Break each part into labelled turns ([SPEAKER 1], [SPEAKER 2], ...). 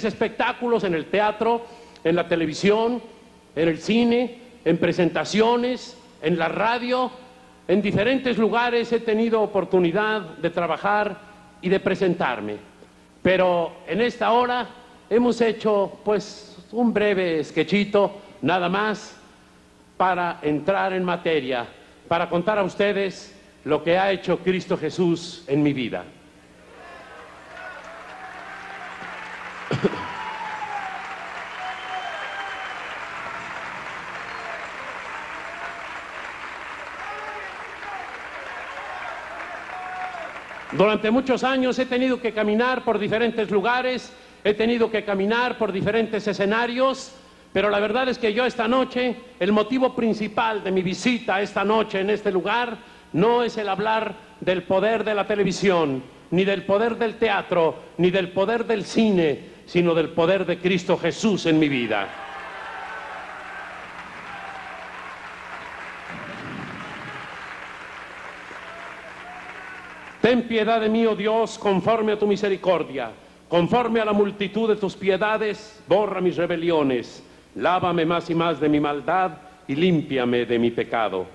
[SPEAKER 1] espectáculos en el teatro, en la televisión, en el cine, en presentaciones, en la radio, en diferentes lugares he tenido oportunidad de trabajar y de presentarme. Pero en esta hora hemos hecho pues un breve sketchito, nada más, para entrar en materia, para contar a ustedes lo que ha hecho Cristo Jesús en mi vida. Durante muchos años he tenido que caminar por diferentes lugares, he tenido que caminar por diferentes escenarios, pero la verdad es que yo esta noche, el motivo principal de mi visita esta noche en este lugar, no es el hablar del poder de la televisión, ni del poder del teatro, ni del poder del cine, sino del poder de Cristo Jesús en mi vida. Ten piedad de mí, oh Dios, conforme a tu misericordia, conforme a la multitud de tus piedades, borra mis rebeliones, lávame más y más de mi maldad y límpiame de mi pecado.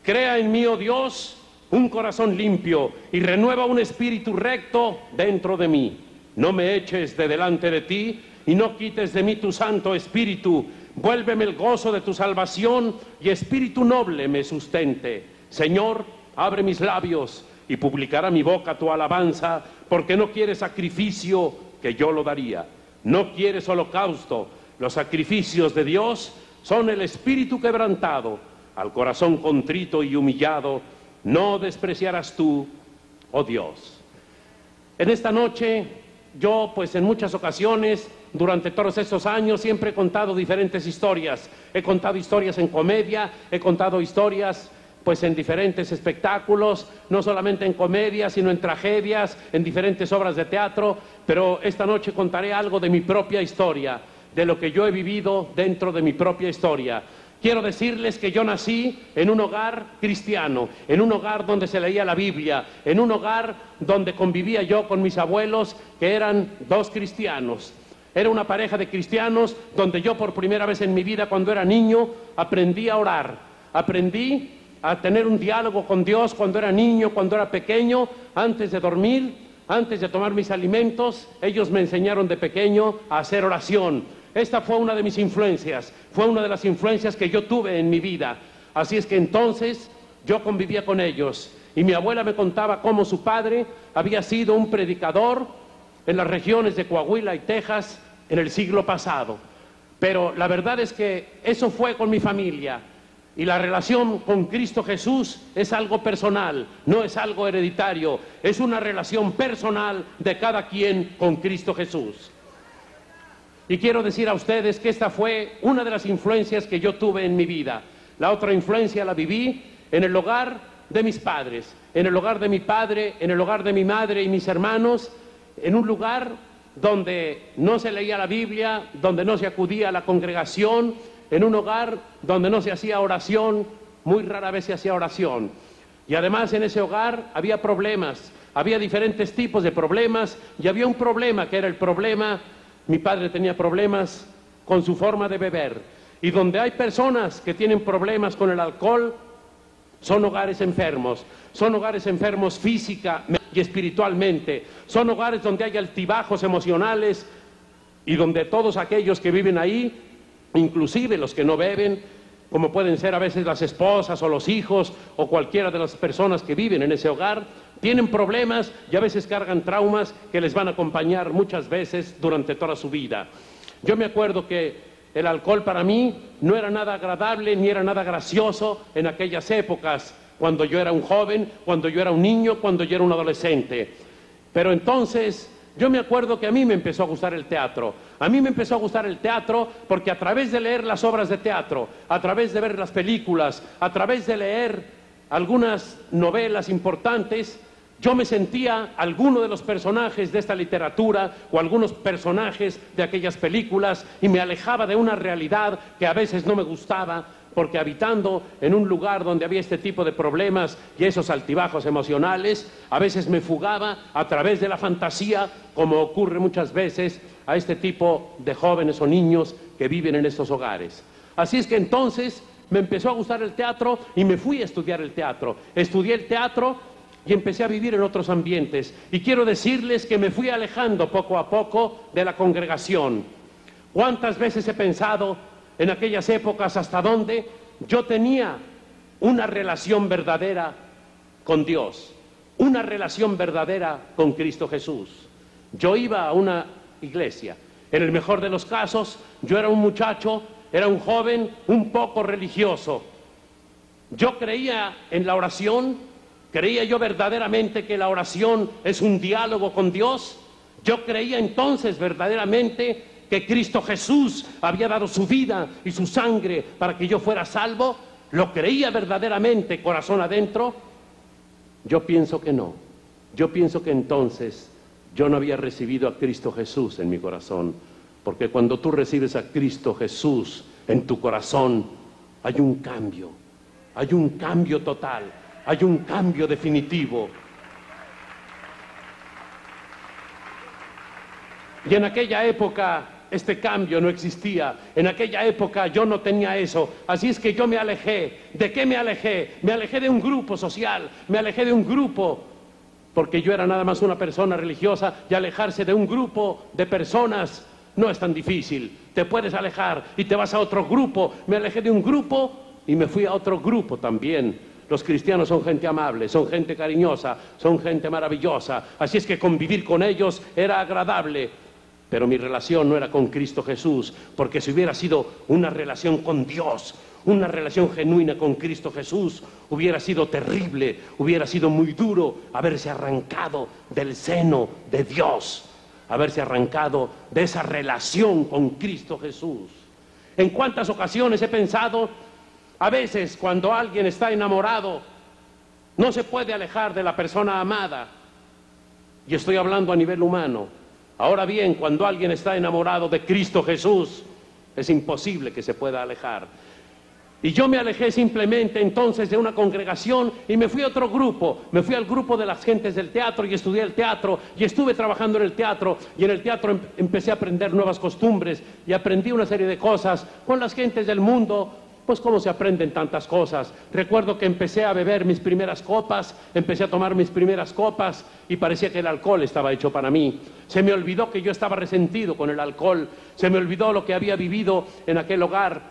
[SPEAKER 1] Crea en mí, oh Dios, un corazón limpio y renueva un espíritu recto dentro de mí. No me eches de delante de ti y no quites de mí tu santo espíritu. Vuélveme el gozo de tu salvación y espíritu noble me sustente. Señor, abre mis labios y publicará mi boca tu alabanza, porque no quieres sacrificio, que yo lo daría. No quieres holocausto. Los sacrificios de Dios son el espíritu quebrantado. Al corazón contrito y humillado no despreciarás tú, oh Dios. En esta noche, yo pues en muchas ocasiones, durante todos estos años, siempre he contado diferentes historias. He contado historias en comedia, he contado historias pues en diferentes espectáculos, no solamente en comedia, sino en tragedias, en diferentes obras de teatro, pero esta noche contaré algo de mi propia historia, de lo que yo he vivido dentro de mi propia historia. Quiero decirles que yo nací en un hogar cristiano, en un hogar donde se leía la Biblia, en un hogar donde convivía yo con mis abuelos, que eran dos cristianos. Era una pareja de cristianos donde yo por primera vez en mi vida, cuando era niño, aprendí a orar, aprendí a tener un diálogo con Dios cuando era niño, cuando era pequeño, antes de dormir, antes de tomar mis alimentos. Ellos me enseñaron de pequeño a hacer oración. Esta fue una de mis influencias, fue una de las influencias que yo tuve en mi vida. Así es que entonces yo convivía con ellos y mi abuela me contaba cómo su padre había sido un predicador en las regiones de Coahuila y Texas en el siglo pasado. Pero la verdad es que eso fue con mi familia. Y la relación con Cristo Jesús es algo personal, no es algo hereditario, es una relación personal de cada quien con Cristo Jesús. Y quiero decir a ustedes que esta fue una de las influencias que yo tuve en mi vida. La otra influencia la viví en el hogar de mis padres, en el hogar de mi padre, en el hogar de mi madre y mis hermanos, en un lugar donde no se leía la Biblia, donde no se acudía a la congregación, en un hogar donde no se hacía oración, muy rara vez se hacía oración. Y además en ese hogar había problemas, había diferentes tipos de problemas, y había un problema que era el problema, mi padre tenía problemas con su forma de beber. Y donde hay personas que tienen problemas con el alcohol, son hogares enfermos física y espiritualmente, son hogares donde hay altibajos emocionales y donde todos aquellos que viven ahí, inclusive los que no beben, como pueden ser a veces las esposas o los hijos o cualquiera de las personas que viven en ese hogar, tienen problemas y a veces cargan traumas que les van a acompañar muchas veces durante toda su vida. Yo me acuerdo que el alcohol para mí no era nada agradable ni era nada gracioso en aquellas épocas, cuando yo era un joven, cuando yo era un niño, cuando yo era un adolescente. Pero entonces yo me acuerdo que a mí me empezó a gustar el teatro. A mí me empezó a gustar el teatro porque a través de leer las obras de teatro, a través de ver las películas, a través de leer algunas novelas importantes, yo me sentía alguno de los personajes de esta literatura o algunos personajes de aquellas películas y me alejaba de una realidad que a veces no me gustaba, porque habitando en un lugar donde había este tipo de problemas y esos altibajos emocionales, a veces me fugaba a través de la fantasía, como ocurre muchas veces a este tipo de jóvenes o niños que viven en estos hogares. Así es que entonces me empezó a gustar el teatro y me fui a estudiar el teatro. Estudié el teatro y empecé a vivir en otros ambientes. Y quiero decirles que me fui alejando poco a poco de la congregación. ¿Cuántas veces he pensado en aquellas épocas hasta dónde yo tenía una relación verdadera con Dios, una relación verdadera con Cristo Jesús? Yo iba a una iglesia. En el mejor de los casos, yo era un muchacho, era un joven un poco religioso. Yo creía en la oración, creía yo verdaderamente que la oración es un diálogo con Dios. Yo creía entonces verdaderamente que Cristo Jesús había dado su vida y su sangre para que yo fuera salvo. ¿Lo creía verdaderamente corazón adentro? Yo pienso que no. Yo pienso que entonces yo no había recibido a Cristo Jesús en mi corazón, porque cuando tú recibes a Cristo Jesús en tu corazón, hay un cambio total, hay un cambio definitivo. Y en aquella época este cambio no existía, en aquella época yo no tenía eso, así es que yo me alejé. ¿De qué me alejé? Me alejé de un grupo social, me alejé de un grupo, porque yo era nada más una persona religiosa, y alejarse de un grupo de personas no es tan difícil. Te puedes alejar y te vas a otro grupo. Me alejé de un grupo y me fui a otro grupo también. Los cristianos son gente amable, son gente cariñosa, son gente maravillosa, así es que convivir con ellos era agradable. Pero mi relación no era con Cristo Jesús, porque si hubiera sido una relación con Dios, una relación genuina con Cristo Jesús, hubiera sido terrible, hubiera sido muy duro haberse arrancado del seno de Dios, haberse arrancado de esa relación con Cristo Jesús. ¿En cuántas ocasiones he pensado? A veces cuando alguien está enamorado, no se puede alejar de la persona amada, y estoy hablando a nivel humano. Ahora bien, cuando alguien está enamorado de Cristo Jesús, es imposible que se pueda alejar. Y yo me alejé simplemente entonces de una congregación y me fui a otro grupo. Me fui al grupo de las gentes del teatro y estudié el teatro y estuve trabajando en el teatro. Y en el teatro empecé a aprender nuevas costumbres y aprendí una serie de cosas con las gentes del mundo. Pues cómo se aprenden tantas cosas. Recuerdo que empecé a beber mis primeras copas, empecé a tomar mis primeras copas y parecía que el alcohol estaba hecho para mí. Se me olvidó que yo estaba resentido con el alcohol, se me olvidó lo que había vivido en aquel hogar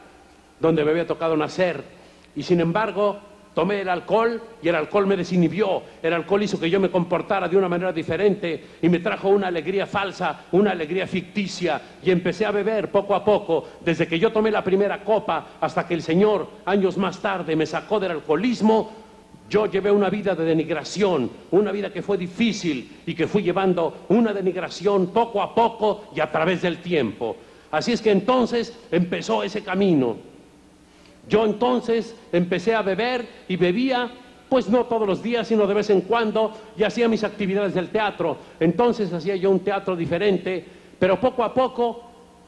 [SPEAKER 1] donde me había tocado nacer. Y sin embargo, tomé el alcohol y el alcohol me desinhibió. El alcohol hizo que yo me comportara de una manera diferente y me trajo una alegría falsa, una alegría ficticia. Y empecé a beber poco a poco, desde que yo tomé la primera copa hasta que el Señor, años más tarde, me sacó del alcoholismo. Yo llevé una vida de denigración, una vida que fue difícil y que fui llevando una denigración poco a poco y a través del tiempo. Así es que entonces empezó ese camino. Yo entonces empecé a beber y bebía, pues no todos los días, sino de vez en cuando, y hacía mis actividades del teatro. Entonces hacía yo un teatro diferente, pero poco a poco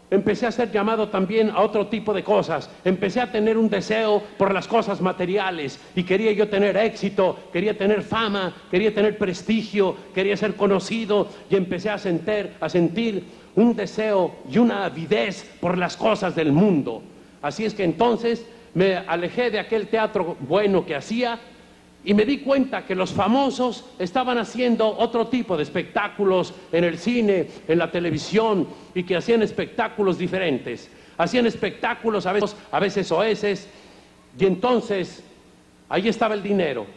[SPEAKER 1] empecé a ser llamado también a otro tipo de cosas. Empecé a tener un deseo por las cosas materiales y quería yo tener éxito, quería tener fama, quería tener prestigio, quería ser conocido y empecé a sentir un deseo y una avidez por las cosas del mundo. Así es que entonces me alejé de aquel teatro bueno que hacía y me di cuenta que los famosos estaban haciendo otro tipo de espectáculos en el cine, en la televisión, y que hacían espectáculos diferentes. Hacían espectáculos a veces oeces, y entonces ahí estaba el dinero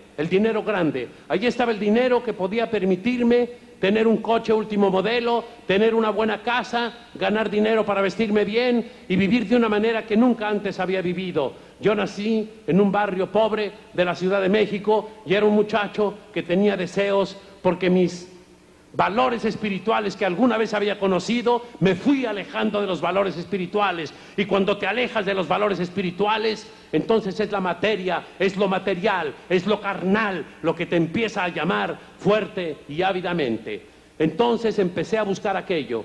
[SPEAKER 1] grande. Allí estaba el dinero que podía permitirme tener un coche último modelo, tener una buena casa, ganar dinero para vestirme bien y vivir de una manera que nunca antes había vivido. Yo nací en un barrio pobre de la Ciudad de México y era un muchacho que tenía deseos porque mis valores espirituales que alguna vez había conocido, me fui alejando de los valores espirituales. Y cuando te alejas de los valores espirituales, entonces es la materia, es lo material, es lo carnal lo que te empieza a llamar fuerte y ávidamente. Entonces empecé a buscar aquello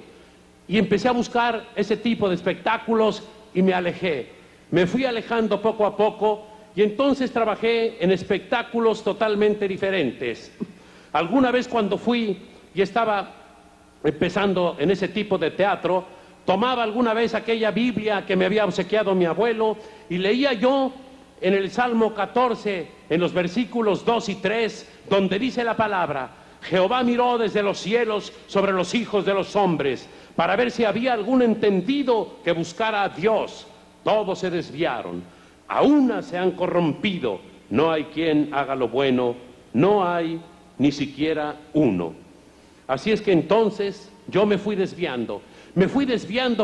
[SPEAKER 1] y empecé a buscar ese tipo de espectáculos y me alejé. Me fui alejando poco a poco y entonces trabajé en espectáculos totalmente diferentes. Alguna vez cuando fui y estaba empezando en ese tipo de teatro, tomaba alguna vez aquella Biblia que me había obsequiado mi abuelo y leía yo en el Salmo 14, en los versículos 2 y 3, donde dice la palabra: Jehová miró desde los cielos sobre los hijos de los hombres, para ver si había algún entendido que buscara a Dios. Todos se desviaron, a una se han corrompido, no hay quien haga lo bueno, no hay ni siquiera uno. Así es que entonces yo me fui desviando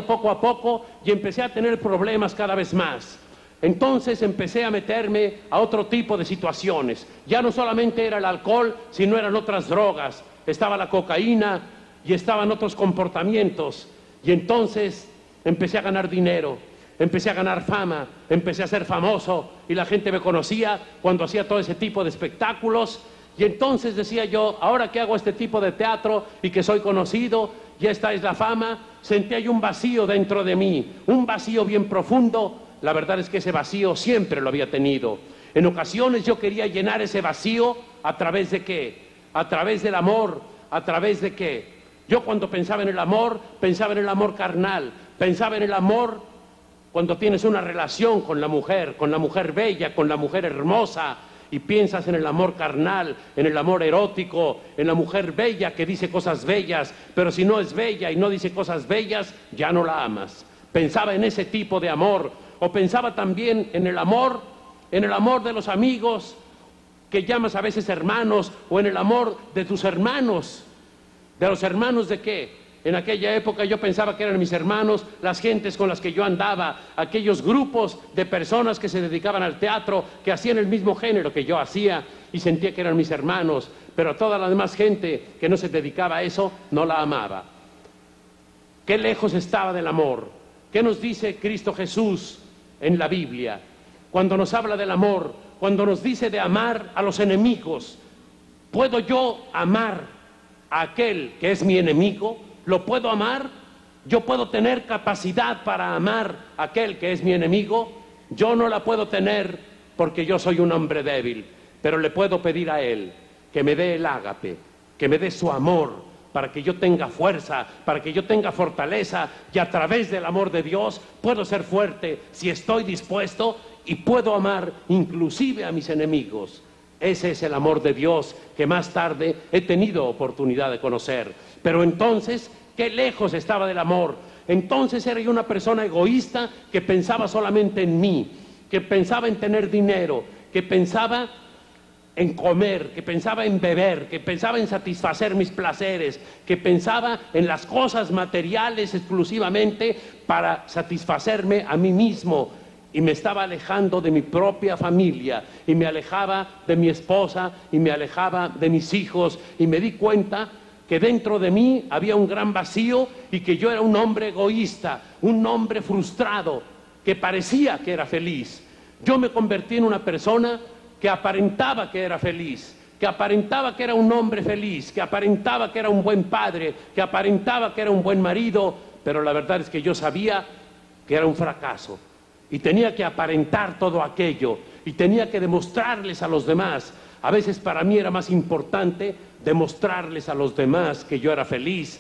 [SPEAKER 1] poco a poco y empecé a tener problemas cada vez más. Entonces empecé a meterme a otro tipo de situaciones. Ya no solamente era el alcohol, sino eran otras drogas. Estaba la cocaína y estaban otros comportamientos. Y entonces empecé a ganar dinero, empecé a ganar fama, empecé a ser famoso y la gente me conocía cuando hacía todo ese tipo de espectáculos. Y entonces decía yo, ahora que hago este tipo de teatro y que soy conocido, y esta es la fama, sentía yo un vacío dentro de mí, un vacío bien profundo. La verdad es que ese vacío siempre lo había tenido. En ocasiones yo quería llenar ese vacío ¿a través de qué? A través del amor. ¿A través de qué? Yo cuando pensaba en el amor carnal, pensaba en el amor cuando tienes una relación con la mujer bella, con la mujer hermosa, y piensas en el amor carnal, en el amor erótico, en la mujer bella que dice cosas bellas, pero si no es bella y no dice cosas bellas, ya no la amas. Pensaba en ese tipo de amor, o pensaba también en el amor de los amigos que llamas a veces hermanos, o en el amor de tus hermanos. ¿De los hermanos de qué? En aquella época yo pensaba que eran mis hermanos, las gentes con las que yo andaba, aquellos grupos de personas que se dedicaban al teatro, que hacían el mismo género que yo hacía, y sentía que eran mis hermanos, pero toda la demás gente que no se dedicaba a eso, no la amaba. Qué lejos estaba del amor. ¿Qué nos dice Cristo Jesús en la Biblia? Cuando nos habla del amor, cuando nos dice de amar a los enemigos. ¿Puedo yo amar a aquel que es mi enemigo? ¿Lo puedo amar? ¿Yo puedo tener capacidad para amar a aquel que es mi enemigo? Yo no la puedo tener porque yo soy un hombre débil, pero le puedo pedir a él que me dé el ágape, que me dé su amor, para que yo tenga fuerza, para que yo tenga fortaleza, y a través del amor de Dios puedo ser fuerte si estoy dispuesto, y puedo amar inclusive a mis enemigos. Ese es el amor de Dios que más tarde he tenido oportunidad de conocer. Pero entonces, qué lejos estaba del amor. Entonces era yo una persona egoísta que pensaba solamente en mí, que pensaba en tener dinero, que pensaba en comer, que pensaba en beber, que pensaba en satisfacer mis placeres, que pensaba en las cosas materiales exclusivamente para satisfacerme a mí mismo. Y me estaba alejando de mi propia familia, y me alejaba de mi esposa, y me alejaba de mis hijos, y me di cuenta que dentro de mí había un gran vacío, y que yo era un hombre egoísta, un hombre frustrado, que parecía que era feliz. Yo me convertí en una persona que aparentaba que era feliz, que aparentaba que era un hombre feliz, que aparentaba que era un buen padre, que aparentaba que era un buen marido, pero la verdad es que yo sabía que era un fracaso. Y tenía que aparentar todo aquello, y tenía que demostrarles a los demás. A veces para mí era más importante demostrarles a los demás que yo era feliz,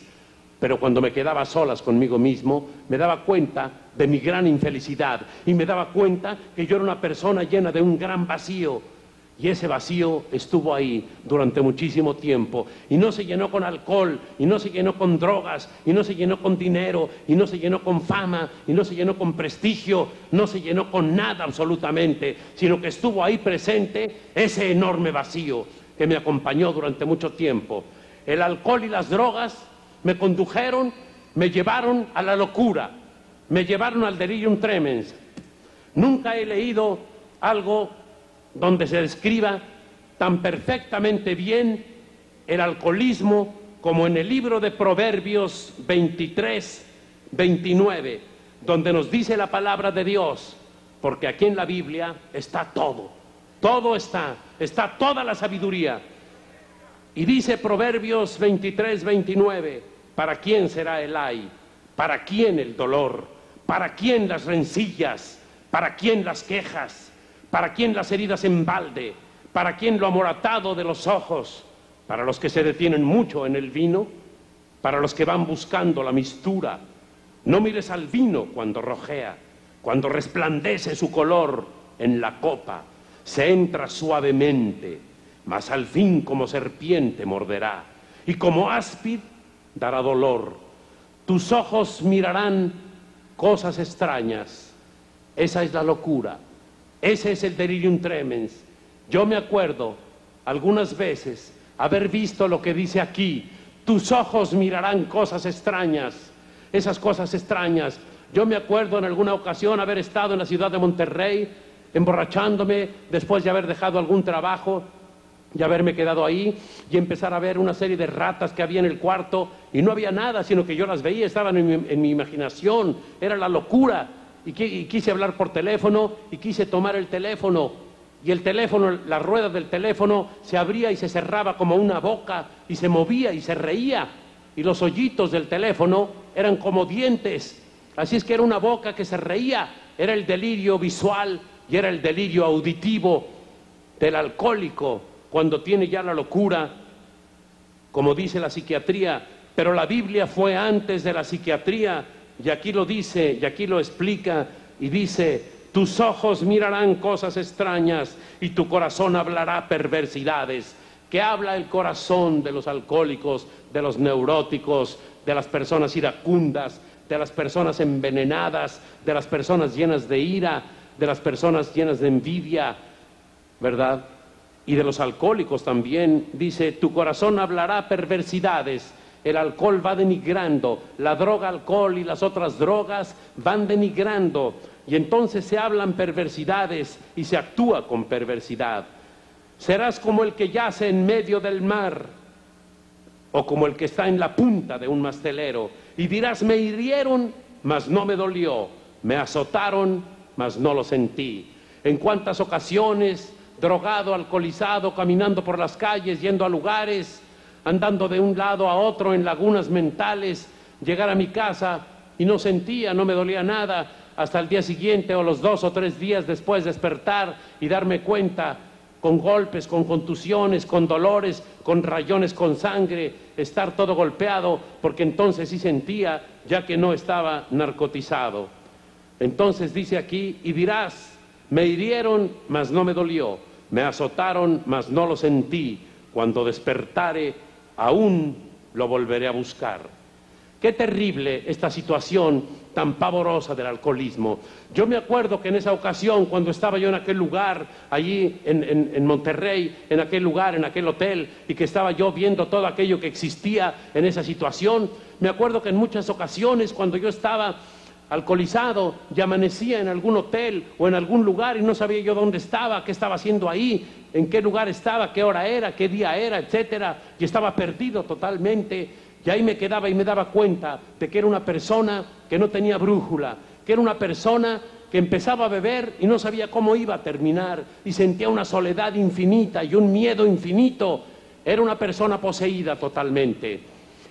[SPEAKER 1] pero cuando me quedaba a solas conmigo mismo, me daba cuenta de mi gran infelicidad, y me daba cuenta que yo era una persona llena de un gran vacío. Y ese vacío estuvo ahí durante muchísimo tiempo, y no se llenó con alcohol, y no se llenó con drogas, y no se llenó con dinero, y no se llenó con fama, y no se llenó con prestigio, no se llenó con nada absolutamente, sino que estuvo ahí presente ese enorme vacío que me acompañó durante mucho tiempo. El alcohol y las drogas me condujeron, me llevaron a la locura, me llevaron al delirium tremens. Nunca he leído algo donde se describa tan perfectamente bien el alcoholismo como en el libro de Proverbios 23, 29, donde nos dice la palabra de Dios, porque aquí en la Biblia está todo, todo está toda la sabiduría. Y dice Proverbios 23, 29, ¿para quién será el ay? ¿Para quién el dolor? ¿Para quién las rencillas? ¿Para quién las quejas? ¿Para quién las heridas en balde? ¿Para quién lo amoratado de los ojos? ¿Para los que se detienen mucho en el vino? para los que van buscando la mistura. No mires al vino cuando rojea, cuando resplandece su color en la copa. Se entra suavemente, mas al fin como serpiente morderá, y como áspid dará dolor. Tus ojos mirarán cosas extrañas. Esa es la locura, ese es el delirium tremens. Yo me acuerdo algunas veces haber visto lo que dice aquí: tus ojos mirarán cosas extrañas. Esas cosas extrañas, yo me acuerdo en alguna ocasión haber estado en la ciudad de Monterrey emborrachándome después de haber dejado algún trabajo y haberme quedado ahí y empezar a ver una serie de ratas que había en el cuarto, y no había nada, sino que yo las veía, estaban en mi imaginación, era la locura, y quise hablar por teléfono y quise tomar el teléfono, y el teléfono, la rueda del teléfono se abría y se cerraba como una boca, y se movía y se reía, y los hoyitos del teléfono eran como dientes, así es que era una boca que se reía. Era el delirio visual y era el delirio auditivo del alcohólico cuando tiene ya la locura, como dice la psiquiatría. Pero la Biblia fue antes de la psiquiatría, y aquí lo dice, y aquí lo explica, y dice: tus ojos mirarán cosas extrañas y tu corazón hablará perversidades. ¿Qué habla el corazón de los alcohólicos, de los neuróticos, de las personas iracundas, de las personas envenenadas, de las personas llenas de ira, de las personas llenas de envidia, ¿verdad? Y de los alcohólicos también? Dice: tu corazón hablará perversidades. El alcohol va denigrando, la droga alcohol y las otras drogas van denigrando, y entonces se hablan perversidades y se actúa con perversidad. Serás como el que yace en medio del mar, o como el que está en la punta de un mastelero, y dirás: me hirieron, mas no me dolió, me azotaron, mas no lo sentí. En cuántas ocasiones, drogado, alcoholizado, caminando por las calles, yendo a lugares, andando de un lado a otro en lagunas mentales, llegar a mi casa y no sentía, no me dolía nada, hasta el día siguiente o los 2 o 3 días después despertar y darme cuenta, con golpes, con contusiones, con dolores, con rayones, con sangre, estar todo golpeado, porque entonces sí sentía, ya que no estaba narcotizado. Entonces dice aquí: y dirás: me hirieron, mas no me dolió, me azotaron, mas no lo sentí, cuando despertare, aún lo volveré a buscar. Qué terrible esta situación tan pavorosa del alcoholismo. Yo me acuerdo que en esa ocasión, cuando estaba yo en aquel lugar, allí en Monterrey, en aquel lugar, en aquel hotel, y que estaba yo viendo todo aquello que existía en esa situación, me acuerdo que en muchas ocasiones, cuando yo estaba alcoholizado y amanecía en algún hotel o en algún lugar y no sabía yo dónde estaba, qué estaba haciendo ahí, en qué lugar estaba, qué hora era, qué día era, etcétera, y estaba perdido totalmente. Y ahí me quedaba y me daba cuenta de que era una persona que no tenía brújula, que era una persona que empezaba a beber y no sabía cómo iba a terminar, y sentía una soledad infinita y un miedo infinito. Era una persona poseída totalmente,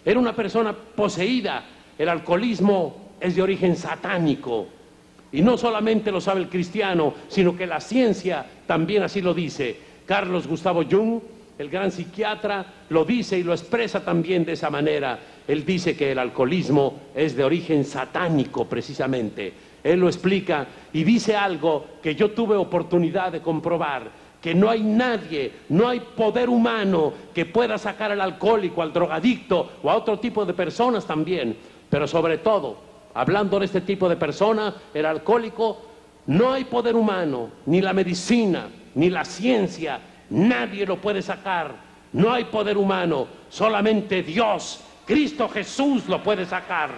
[SPEAKER 1] era una persona poseída. El alcoholismo es de origen satánico, y no solamente lo sabe el cristiano, sino que la ciencia también así lo dice. Carlos Gustavo Jung, el gran psiquiatra, lo dice y lo expresa también de esa manera. Él dice que el alcoholismo es de origen satánico precisamente. Él lo explica y dice algo que yo tuve oportunidad de comprobar: que no hay nadie, no hay poder humano que pueda sacar al alcohólico, al drogadicto o a otro tipo de personas también, pero sobre todo, hablando de este tipo de persona, el alcohólico, no hay poder humano, ni la medicina, ni la ciencia, nadie lo puede sacar. No hay poder humano, solamente Dios, Cristo Jesús lo puede sacar.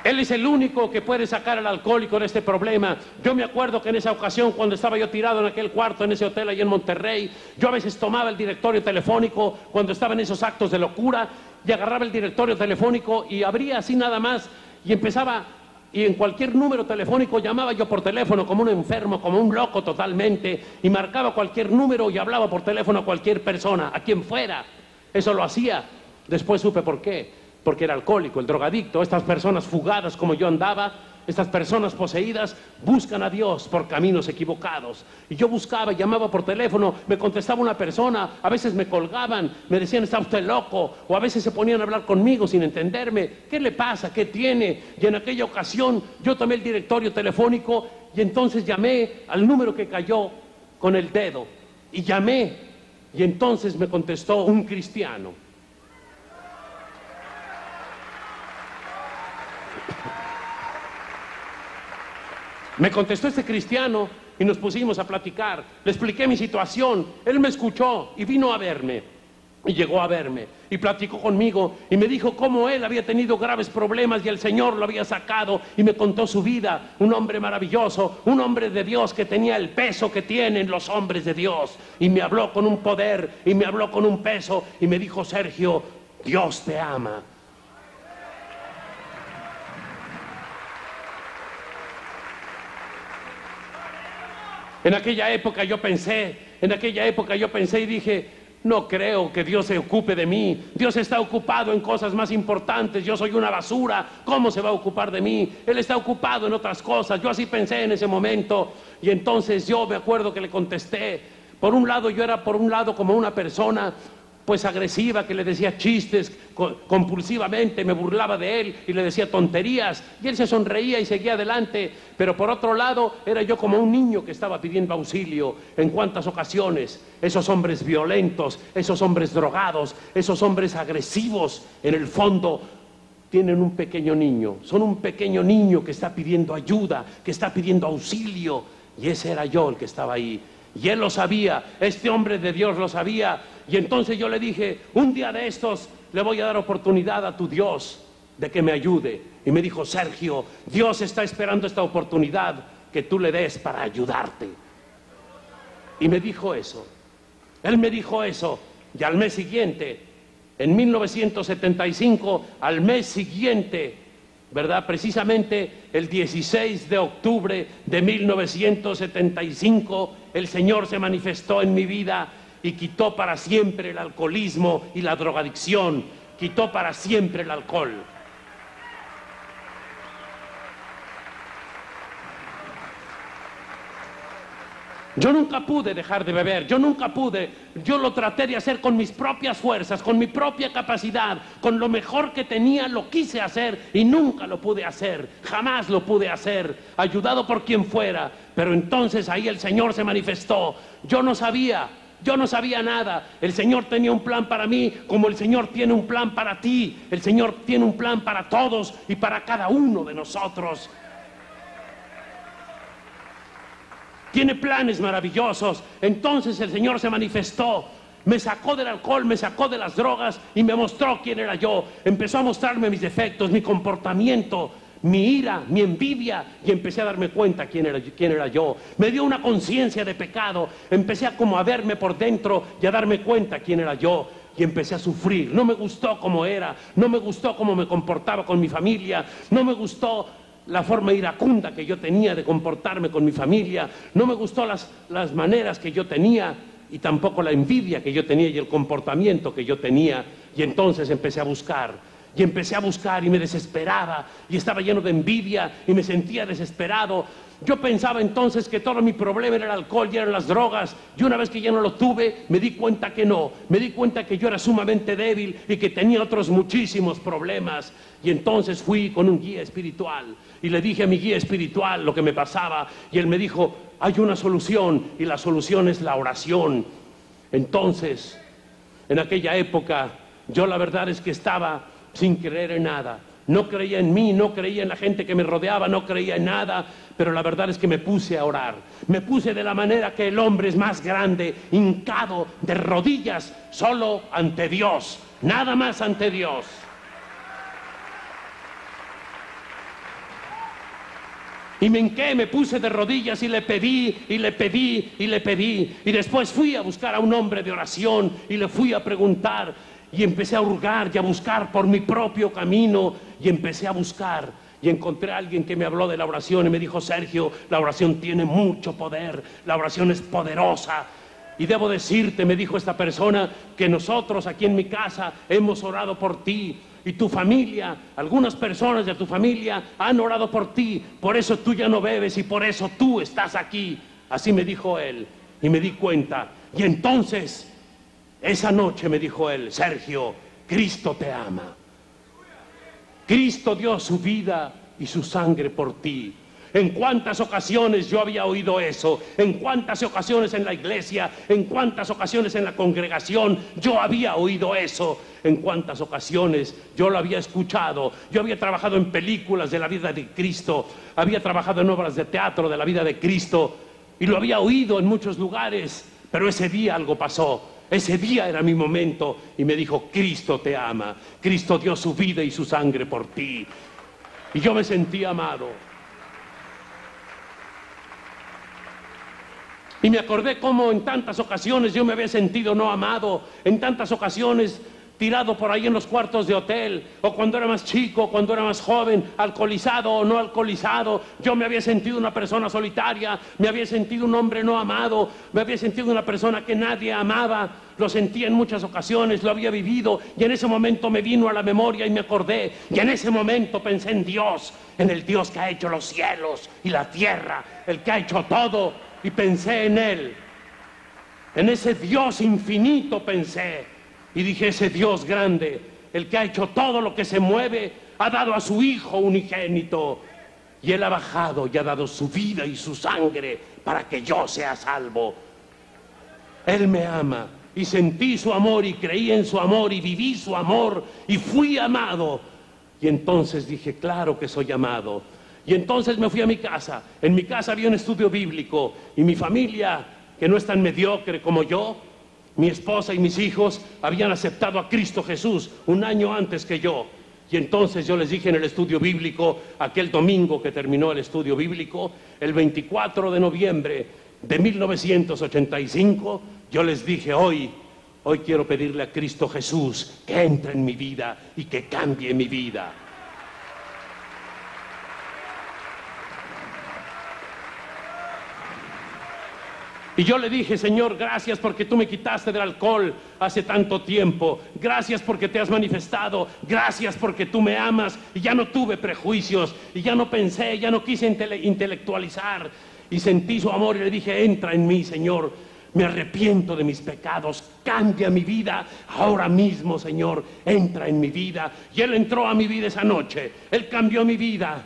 [SPEAKER 1] Él es el único que puede sacar al alcohólico de este problema. Yo me acuerdo que en esa ocasión, cuando estaba yo tirado en aquel cuarto, en ese hotel ahí en Monterrey, yo a veces tomaba el directorio telefónico cuando estaba en esos actos de locura, y agarraba el directorio telefónico y abría así nada más y empezaba, y en cualquier número telefónico llamaba yo por teléfono como un enfermo, como un loco totalmente, y marcaba cualquier número y hablaba por teléfono a cualquier persona, a quien fuera. Eso lo hacía. Después supe por qué. Porque era alcohólico, el drogadicto, estas personas fugadas como yo andaba, estas personas poseídas buscan a Dios por caminos equivocados. Y yo buscaba, llamaba por teléfono, me contestaba una persona, a veces me colgaban, me decían, está usted loco, o a veces se ponían a hablar conmigo sin entenderme, ¿qué le pasa? ¿Qué tiene? Y en aquella ocasión yo tomé el directorio telefónico y entonces llamé al número que cayó con el dedo, y llamé, y entonces me contestó un cristiano. Me contestó este cristiano y nos pusimos a platicar. Le expliqué mi situación. Él me escuchó y vino a verme. Y llegó a verme y platicó conmigo y me dijo cómo él había tenido graves problemas y el Señor lo había sacado, y me contó su vida. Un hombre maravilloso, un hombre de Dios que tenía el peso que tienen los hombres de Dios, y me habló con un poder y me habló con un peso y me dijo, Sergio, Dios te ama. En aquella época yo pensé y dije, no creo que Dios se ocupe de mí. Dios está ocupado en cosas más importantes. Yo soy una basura. ¿Cómo se va a ocupar de mí? Él está ocupado en otras cosas. Yo así pensé en ese momento. Y entonces yo me acuerdo que le contesté. Por un lado, yo era como una persona pues agresiva, que le decía chistes compulsivamente, me burlaba de él y le decía tonterías, y él se sonreía y seguía adelante. Pero por otro lado, era yo como un niño que estaba pidiendo auxilio. En cuántas ocasiones esos hombres violentos, esos hombres drogados, esos hombres agresivos, en el fondo tienen un pequeño niño, son un pequeño niño que está pidiendo ayuda, que está pidiendo auxilio, y ese era yo el que estaba ahí. Y él lo sabía, este hombre de Dios lo sabía. Y entonces yo le dije, un día de estos le voy a dar oportunidad a tu Dios de que me ayude. Y me dijo, Sergio, Dios está esperando esta oportunidad que tú le des para ayudarte. Y me dijo eso. Él me dijo eso. Y al mes siguiente, en 1975, al mes siguiente, ¿verdad? Precisamente el 16 de octubre de 1975, el Señor se manifestó en mi vida y quitó para siempre el alcoholismo y la drogadicción, quitó para siempre el alcohol. Yo nunca pude dejar de beber, yo lo traté de hacer con mis propias fuerzas, con mi propia capacidad, con lo mejor que tenía lo quise hacer y nunca lo pude hacer, jamás lo pude hacer, ayudado por quien fuera. Pero entonces ahí el Señor se manifestó. Yo no sabía nada. El Señor tenía un plan para mí, como el Señor tiene un plan para ti. El Señor tiene un plan para todos y para cada uno de nosotros. Tiene planes maravillosos. Entonces el Señor se manifestó, me sacó del alcohol, me sacó de las drogas y me mostró quién era yo. Empezó a mostrarme mis defectos, mi comportamiento, mi ira, mi envidia, y empecé a darme cuenta quién era yo. Me dio una conciencia de pecado, empecé a verme por dentro y a darme cuenta quién era yo. Y empecé a sufrir. No me gustó cómo era, no me gustó cómo me comportaba con mi familia, no me gustó la forma iracunda que yo tenía de comportarme con mi familia, no me gustó las maneras que yo tenía, y tampoco la envidia que yo tenía y el comportamiento que yo tenía. Y entonces empecé a buscar y me desesperaba, y estaba lleno de envidia y me sentía desesperado. Yo pensaba entonces que todo mi problema era el alcohol y eran las drogas, y una vez que ya no lo tuve, me di cuenta que no, me di cuenta que yo era sumamente débil y que tenía otros muchísimos problemas. Y entonces fui con un guía espiritual y le dije a mi guía espiritual lo que me pasaba, y él me dijo, hay una solución, y la solución es la oración. Entonces, en aquella época, yo la verdad es que estaba sin creer en nada. No creía en mí, no creía en la gente que me rodeaba, no creía en nada, pero la verdad es que me puse a orar. Me puse de la manera que el hombre es más grande, hincado de rodillas, solo ante Dios, nada más ante Dios. Y me hinqué, me puse de rodillas y le pedí, y le pedí, y le pedí. Y después fui a buscar a un hombre de oración y le fui a preguntar. Y empecé a hurgar y a buscar por mi propio camino. Y empecé a buscar. Y encontré a alguien que me habló de la oración y me dijo, Sergio, la oración tiene mucho poder. La oración es poderosa. Y debo decirte, me dijo esta persona, que nosotros aquí en mi casa hemos orado por ti. y tu familia, algunas personas de tu familia han orado por ti, por eso tú ya no bebes y por eso tú estás aquí. Así me dijo él y me di cuenta. Y entonces, esa noche me dijo él: Sergio, Cristo te ama. Cristo dio su vida y su sangre por ti. En cuántas ocasiones yo había oído eso, en cuántas ocasiones en la iglesia, en cuántas ocasiones en la congregación yo había oído eso, en cuántas ocasiones yo lo había escuchado. Yo había trabajado en películas de la vida de Cristo, había trabajado en obras de teatro de la vida de Cristo y lo había oído en muchos lugares, pero ese día algo pasó. Ese día era mi momento y me dijo: Cristo te ama, Cristo dio su vida y su sangre por ti. Y yo me sentí amado. Y me acordé cómo en tantas ocasiones yo me había sentido no amado, en tantas ocasiones tirado por ahí en los cuartos de hotel, o cuando era más chico, cuando era más joven, alcoholizado o no alcoholizado. Yo me había sentido una persona solitaria, me había sentido un hombre no amado, me había sentido una persona que nadie amaba. Lo sentí en muchas ocasiones, lo había vivido, y en ese momento me vino a la memoria y me acordé, y en ese momento pensé en Dios, en el Dios que ha hecho los cielos y la tierra, el que ha hecho todo, y pensé en Él, en ese Dios infinito pensé. Y dije: ese Dios grande, el que ha hecho todo lo que se mueve, ha dado a su Hijo unigénito. Y Él ha bajado y ha dado su vida y su sangre para que yo sea salvo. Él me ama y sentí su amor y creí en su amor y viví su amor y fui amado. Y entonces dije: claro que soy amado. Y entonces me fui a mi casa. En mi casa había un estudio bíblico y mi familia, que no es tan mediocre como yo, mi esposa y mis hijos habían aceptado a Cristo Jesús un año antes que yo. Y entonces yo les dije en el estudio bíblico, aquel domingo que terminó el estudio bíblico, el 24 de noviembre de 1985, yo les dije: hoy quiero pedirle a Cristo Jesús que entre en mi vida y que cambie mi vida. Y yo le dije: Señor, gracias porque tú me quitaste del alcohol hace tanto tiempo. Gracias porque te has manifestado. Gracias porque tú me amas. Y ya no tuve prejuicios. Y ya no pensé, ya no quise intelectualizar. Y sentí su amor y le dije: entra en mí, Señor. Me arrepiento de mis pecados. Cambia mi vida ahora mismo, Señor. Entra en mi vida. Y Él entró a mi vida esa noche. Él cambió mi vida.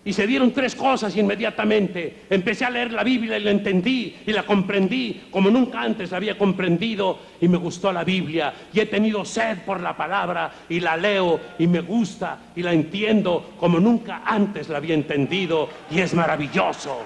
[SPEAKER 1] Y se dieron tres cosas inmediatamente. Empecé a leer la Biblia y la entendí y la comprendí como nunca antes la había comprendido, y me gustó la Biblia y he tenido sed por la palabra y la leo y me gusta y la entiendo como nunca antes la había entendido, y es maravilloso.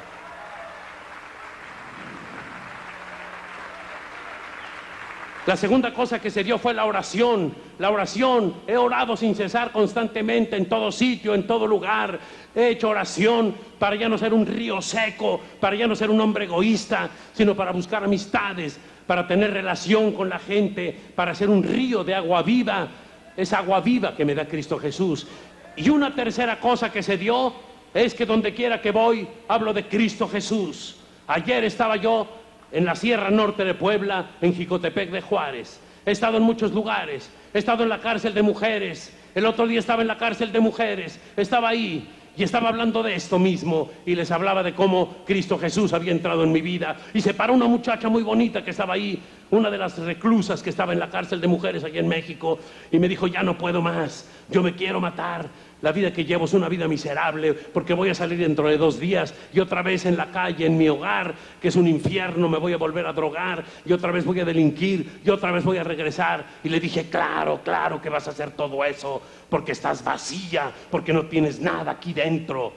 [SPEAKER 1] La segunda cosa que se dio fue la oración. La oración, he orado sin cesar constantemente, en todo sitio, en todo lugar. He hecho oración para ya no ser un río seco, para ya no ser un hombre egoísta, sino para buscar amistades, para tener relación con la gente, para ser un río de agua viva, esa agua viva que me da Cristo Jesús. Y una tercera cosa que se dio es que donde quiera que voy, hablo de Cristo Jesús. Ayer estaba yo en la Sierra Norte de Puebla, en Jicotepec de Juárez. He estado en muchos lugares, he estado en la cárcel de mujeres, el otro día estaba en la cárcel de mujeres, estaba ahí y estaba hablando de esto mismo, y les hablaba de cómo Cristo Jesús había entrado en mi vida. Y se paró una muchacha muy bonita que estaba ahí, una de las reclusas que estaba en la cárcel de mujeres allá en México, y me dijo: ya no puedo más, yo me quiero matar. La vida que llevo es una vida miserable, porque voy a salir dentro de 2 días y otra vez en la calle, en mi hogar, que es un infierno, me voy a volver a drogar y otra vez voy a delinquir y otra vez voy a regresar. Y le dije: claro, claro que vas a hacer todo eso, porque estás vacía, porque no tienes nada aquí dentro.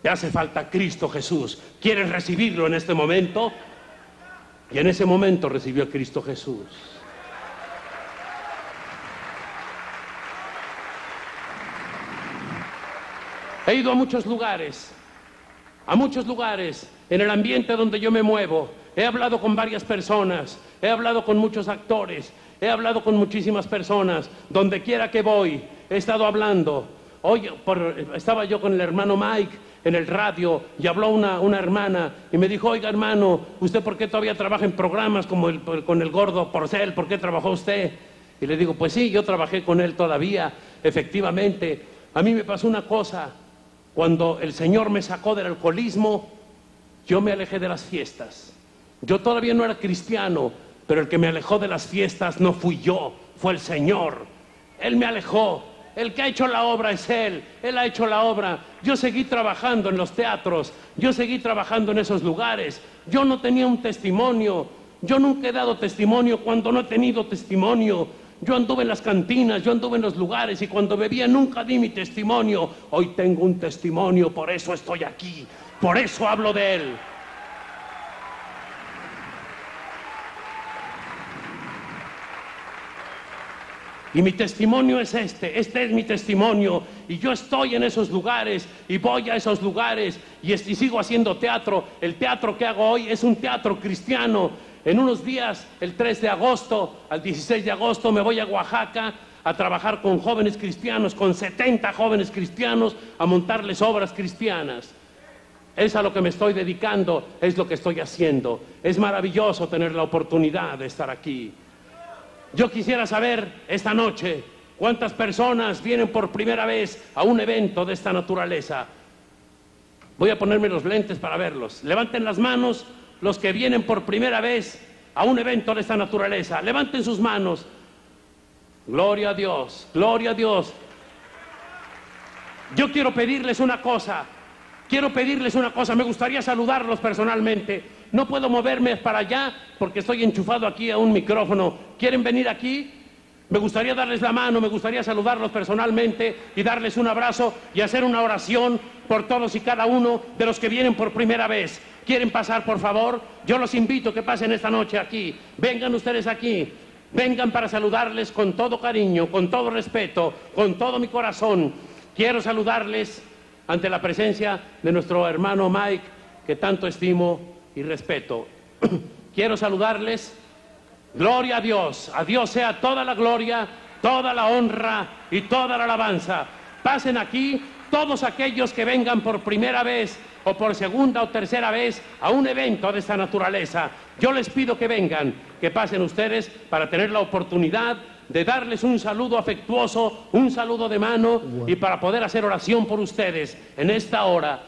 [SPEAKER 1] Te hace falta Cristo Jesús. ¿Quieres recibirlo en este momento? Y en ese momento recibió a Cristo Jesús. He ido a muchos lugares, en el ambiente donde yo me muevo. He hablado con varias personas, he hablado con muchos actores, he hablado con muchísimas personas. Donde quiera que voy, he estado hablando. Hoy estaba yo con el hermano Mike en el radio y habló una hermana y me dijo: oiga, hermano, ¿usted por qué todavía trabaja en programas como con el gordo Porcel? ¿Por qué trabajó usted? Y le digo, pues sí, yo trabajé con él todavía, efectivamente. A mí me pasó una cosa, cuando el Señor me sacó del alcoholismo, yo me alejé de las fiestas. Yo todavía no era cristiano, pero el que me alejó de las fiestas no fui yo, fue el Señor. Él me alejó. El que ha hecho la obra es Él. Él ha hecho la obra. Yo seguí trabajando en los teatros. Yo seguí trabajando en esos lugares. Yo no tenía un testimonio. Yo nunca he dado testimonio cuando no he tenido testimonio. Yo anduve en las cantinas, yo anduve en los lugares y cuando bebía nunca di mi testimonio. Hoy tengo un testimonio, por eso estoy aquí. Por eso hablo de Él. Y mi testimonio es este es mi testimonio. Y yo estoy en esos lugares y voy a esos lugares y sigo haciendo teatro. El teatro que hago hoy es un teatro cristiano. En unos días, el 3 de agosto al 16 de agosto, me voy a Oaxaca a trabajar con jóvenes cristianos, con 70 jóvenes cristianos, a montarles obras cristianas. Es a lo que me estoy dedicando, es lo que estoy haciendo. Es maravilloso tener la oportunidad de estar aquí. Yo quisiera saber esta noche cuántas personas vienen por primera vez a un evento de esta naturaleza. Voy a ponerme los lentes para verlos. Levanten las manos los que vienen por primera vez a un evento de esta naturaleza. Levanten sus manos. Gloria a Dios, gloria a Dios. Yo quiero pedirles una cosa. Me gustaría saludarlos personalmente. No puedo moverme para allá porque estoy enchufado aquí a un micrófono. ¿Quieren venir aquí? Me gustaría darles la mano, me gustaría saludarlos personalmente y darles un abrazo y hacer una oración por todos y cada uno de los que vienen por primera vez. ¿Quieren pasar, por favor? Yo los invito a que pasen esta noche aquí. Vengan ustedes aquí. Vengan para saludarles con todo cariño, con todo respeto, con todo mi corazón. Quiero saludarles ante la presencia de nuestro hermano Mike, que tanto estimo y respeto. Quiero saludarles. Gloria a Dios sea toda la gloria, toda la honra y toda la alabanza. Pasen aquí todos aquellos que vengan por primera vez o por segunda o tercera vez a un evento de esta naturaleza. Yo les pido que vengan, que pasen ustedes para tener la oportunidad de darles un saludo afectuoso, un saludo de mano y para poder hacer oración por ustedes en esta hora.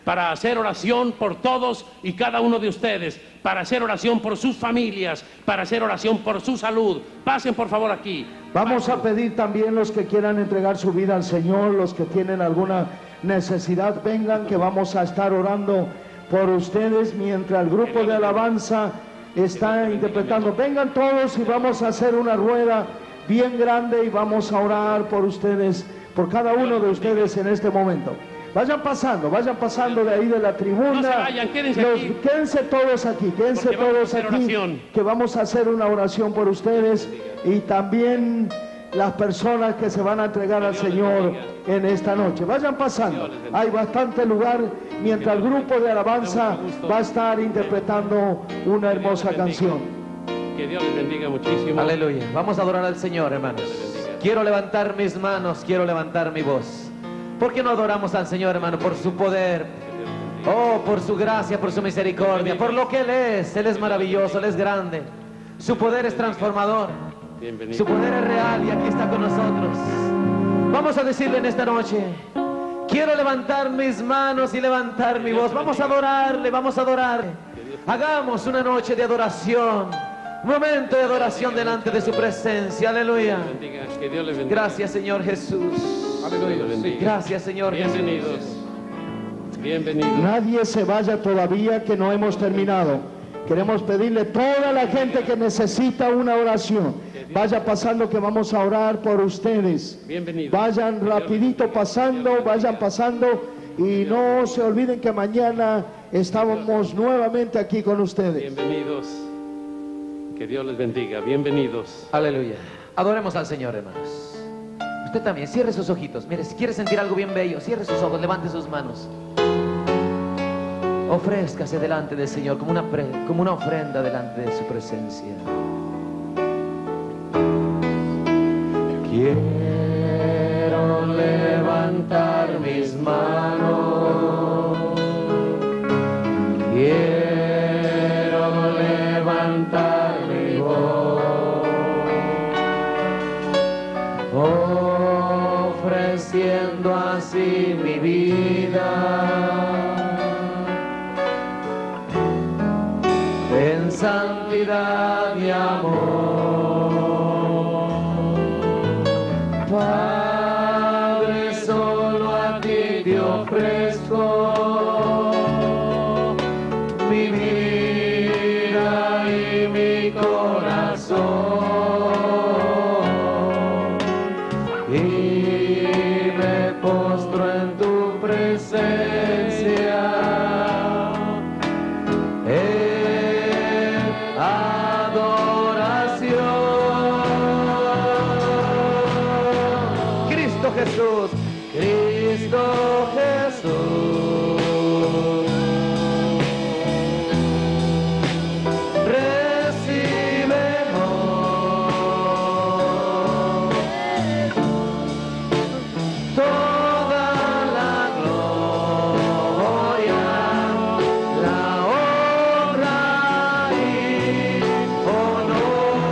[SPEAKER 1] Para hacer oración por todos y cada uno de ustedes, para hacer oración por sus familias, para hacer oración por su salud. Pasen por favor aquí.
[SPEAKER 2] Vamos a pedir también los que quieran entregar su vida al Señor, los que tienen alguna necesidad, vengan, que vamos a estar orando por ustedes mientras el grupo de alabanza está interpretando. Vengan todos y vamos a hacer una rueda bien grande y vamos a orar por ustedes, por cada uno de ustedes en este momento. Vayan pasando de ahí de la tribuna.
[SPEAKER 1] No se vayan, quédense aquí.
[SPEAKER 2] Quédense todos aquí, que vamos a hacer una oración por ustedes y también las personas que se van a entregar al Señor en esta noche. Vayan pasando, hay bastante lugar mientras el grupo de alabanza va a estar interpretando una hermosa canción.
[SPEAKER 1] Que Dios les bendiga muchísimo.
[SPEAKER 3] Aleluya. Vamos a adorar al Señor, hermanos. Quiero levantar mis manos, quiero levantar mi voz. ¿Por qué no adoramos al Señor, hermano? Por su poder, oh, por su gracia, por su misericordia, por lo que Él es maravilloso, Él es grande. Su poder es transformador, su poder es real y aquí está con nosotros. Vamos a decirle en esta noche, quiero levantar mis manos y levantar mi voz. Vamos a adorarle, vamos a adorarle. Hagamos una noche de adoración, un momento de adoración delante de su presencia. Aleluya. Gracias, Señor Jesús. Gracias, Señor.
[SPEAKER 1] Bienvenidos. Bienvenidos.
[SPEAKER 2] Nadie se vaya todavía, que no hemos terminado. Queremos pedirle a toda la gente que necesita una oración. Vaya pasando, que vamos a orar por ustedes.
[SPEAKER 1] Bienvenidos.
[SPEAKER 2] Vayan rapidito pasando, vayan pasando y no se olviden que mañana estamos nuevamente aquí con ustedes.
[SPEAKER 1] Bienvenidos. Que Dios les bendiga. Bienvenidos.
[SPEAKER 3] Aleluya. Adoremos al Señor, hermanos. Usted también, cierre sus ojitos. Mire, si quiere sentir algo bien bello, cierre sus ojos, levante sus manos. Ofrézcase delante del Señor como una ofrenda delante de su presencia. Quiero levantar mis manos. Quiero levantar mi voz. ofreciendo así mi vida en santidad y amor. Padre, solo a ti te ofrezco mi vida y mi corazón, y me postro en tu presencia en adoración. Cristo Jesús, Cristo Jesús, Cristo Jesús, toda la gloria, la honra y honor.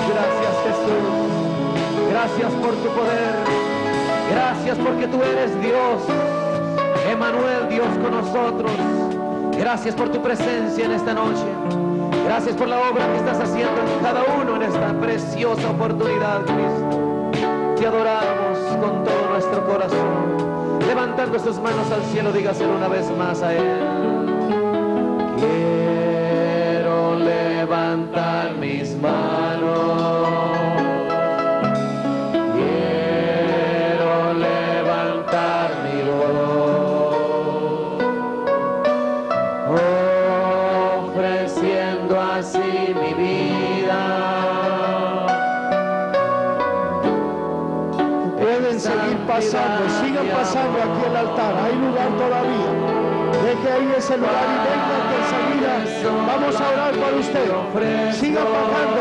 [SPEAKER 3] Gracias, Jesús. Gracias por tu poder. Gracias porque tú eres Dios, Emmanuel, Dios con nosotros. Gracias por tu presencia en esta noche. Gracias por la obra que estás haciendo en cada uno en esta preciosa oportunidad, Cristo. Te adoramos con todo nuestro corazón. Levantando sus manos al cielo, dígaselo una vez más a Él. Quiero levantar mis manos. Así mi vida.
[SPEAKER 2] Pueden seguir pasando, sigan pasando aquí al altar, hay lugar todavía. Deje ahí ese lugar y venga que enseguida vamos a orar por usted. Sigan bajando,